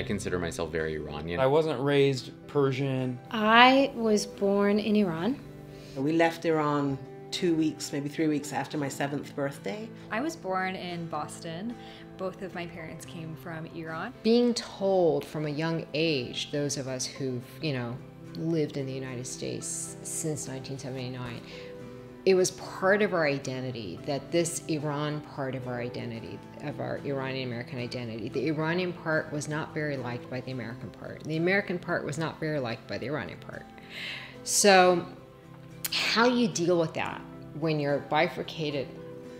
I consider myself very Iranian. I wasn't raised Persian. I was born in Iran. We left Iran 2 weeks, maybe 3 weeks after my 7th birthday. I was born in Boston. Both of my parents came from Iran. Being told from a young age, those of us who've, lived in the United States since 1979, it was part of our identity that this Iran part of our identity, of our Iranian-American identity, the Iranian part was not very liked by the American part. The American part was not very liked by the Iranian part. So how you deal with that when you're bifurcated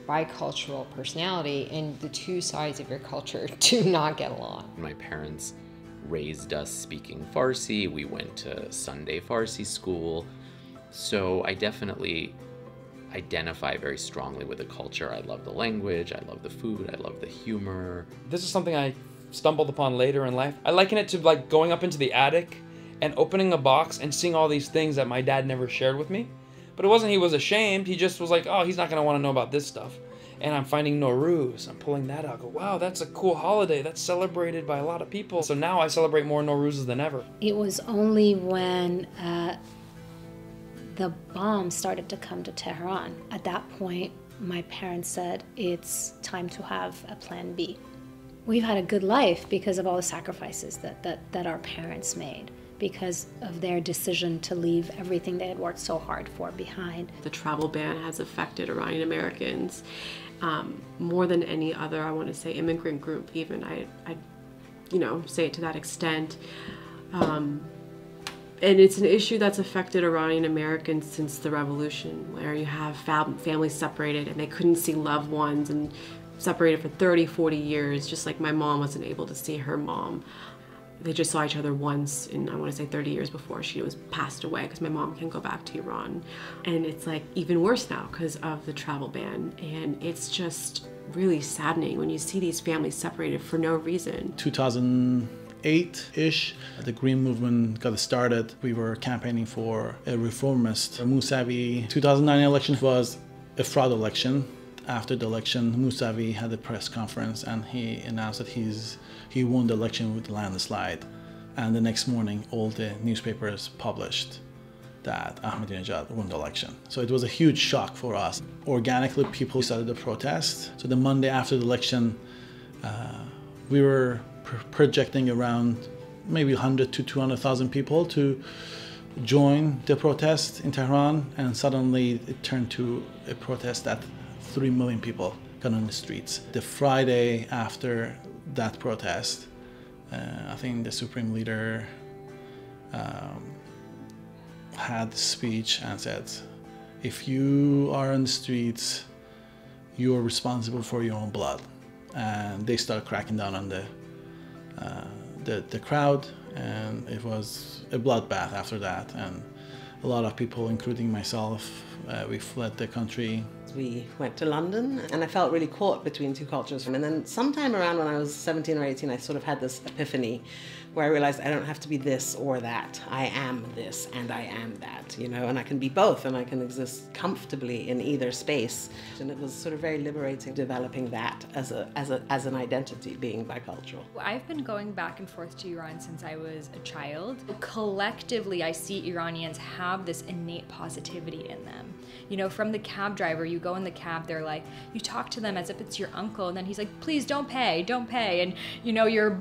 bicultural personality and the two sides of your culture do not get along. My parents raised us speaking Farsi. We went to Sunday Farsi school. So I definitely identify very strongly with the culture. I love the language, I love the food, I love the humor. This is something I stumbled upon later in life. I liken it to like going up into the attic and opening a box and seeing all these things that my dad never shared with me. But it wasn't he was ashamed, he just was like, oh, he's not gonna wanna know about this stuff. And I'm finding Nowruz, I'm pulling that out, I go, wow, that's a cool holiday, that's celebrated by a lot of people. So now I celebrate more Nowruzes than ever. It was only when the bombs started to come to Tehran. At that point, my parents said, it's time to have a plan B. We've had a good life because of all the sacrifices that our parents made, because of their decision to leave everything they had worked so hard for behind. The travel ban has affected Iranian Americans more than any other, I want to say, immigrant group even. I say it to that extent. And it's an issue that's affected Iranian Americans since the revolution, where you have families separated and they couldn't see loved ones and separated for 30, 40 years, just like my mom wasn't able to see her mom. They just saw each other once in, I want to say 30 years before she was passed away, because my mom can't go back to Iran. And it's like even worse now because of the travel ban. And it's just really saddening when you see these families separated for no reason. 2008-ish, the Green Movement got started. We were campaigning for a reformist Mousavi. 2009 election was a fraud election. After the election, Mousavi had a press conference and he announced that he won the election with a landslide. And the next morning, all the newspapers published that Ahmadinejad won the election. So it was a huge shock for us. Organically, people started the protest. So the Monday after the election, we were projecting around maybe 100 to 200,000 people to join the protest in Tehran, and suddenly it turned to a protest that 3 million people got on the streets. The Friday after that protest, I think the Supreme Leader had a speech and said, if you are on the streets, you are responsible for your own blood. And they started cracking down on the crowd, and it was a bloodbath after that. And a lot of people, including myself, we fled the country. We went to London, and I felt really caught between two cultures. And then sometime around when I was 17 or 18, I sort of had this epiphany where I realized I don't have to be this or that. I am this and I am that, and I can be both, and I can exist comfortably in either space. And it was sort of very liberating developing that as an identity, being bicultural. I've been going back and forth to Iran since I was a child. Collectively, I see Iranians have this innate positivity in them. From the cab driver, you go in the cab, they're like, you talk to them as if it's your uncle, and then he's like, please don't pay. And you're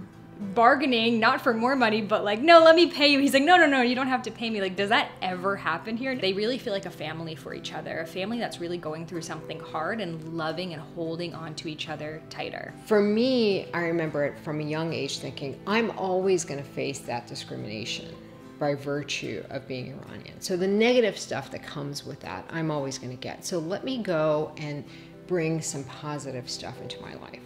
bargaining, not for more money, but like, no, let me pay you. He's like, no, you don't have to pay me. Like, does that ever happen here? They really feel like a family for each other, a family that's really going through something hard and loving and holding on to each other tighter. For me, I remember it from a young age thinking, I'm always going to face that discrimination by virtue of being Iranian. So the negative stuff that comes with that, I'm always going to get. So let me go and bring some positive stuff into my life.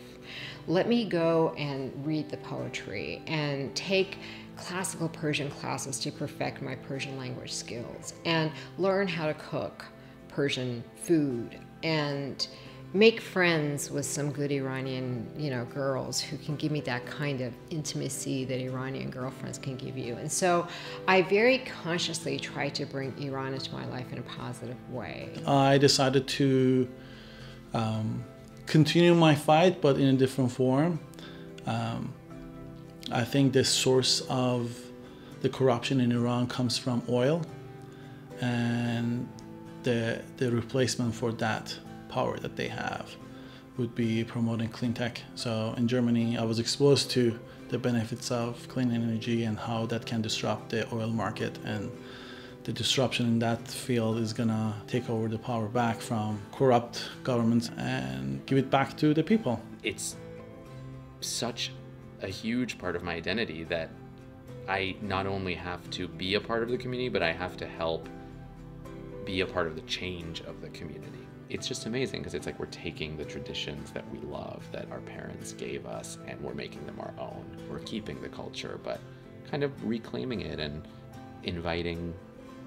Let me go and read the poetry and take classical Persian classes to perfect my Persian language skills, and learn how to cook Persian food, and make friends with some good Iranian, girls who can give me that kind of intimacy that Iranian girlfriends can give you. And so I very consciously try to bring Iran into my life in a positive way. I decided to continue my fight, but in a different form. I think the source of the corruption in Iran comes from oil, and the replacement for that power that they have would be promoting clean tech. So in Germany, I was exposed to the benefits of clean energy and how that can disrupt the oil market, and the disruption in that field is gonna take over the power back from corrupt governments and give it back to the people. It's such a huge part of my identity that I not only have to be a part of the community, but I have to help be a part of the change of the community. It's just amazing because it's like we're taking the traditions that we love, that our parents gave us, and we're making them our own. We're keeping the culture, but kind of reclaiming it and inviting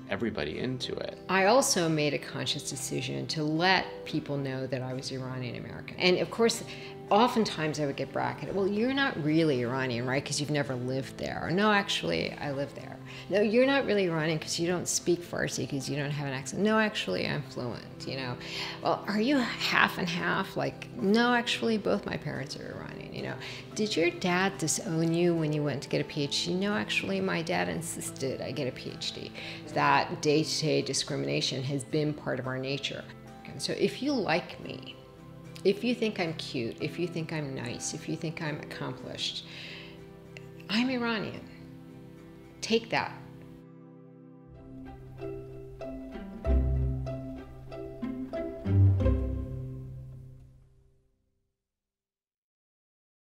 everybody into it. I also made a conscious decision to let people know that I was Iranian-American. And of course, oftentimes I would get bracketed, well, you're not really Iranian, right? Because you've never lived there. Or, no, actually, I live there. No, you're not really Iranian because you don't speak Farsi, because you don't have an accent. No, actually, I'm fluent, you know. Well, are you half and half? Like, no, actually, both my parents are Iranian, you know. Did your dad disown you when you went to get a PhD? No, actually, my dad insisted I get a PhD. That day-to-day discrimination has been part of our nature. And so if you like me, if you think I'm cute, if you think I'm nice, if you think I'm accomplished, I'm Iranian. Take that.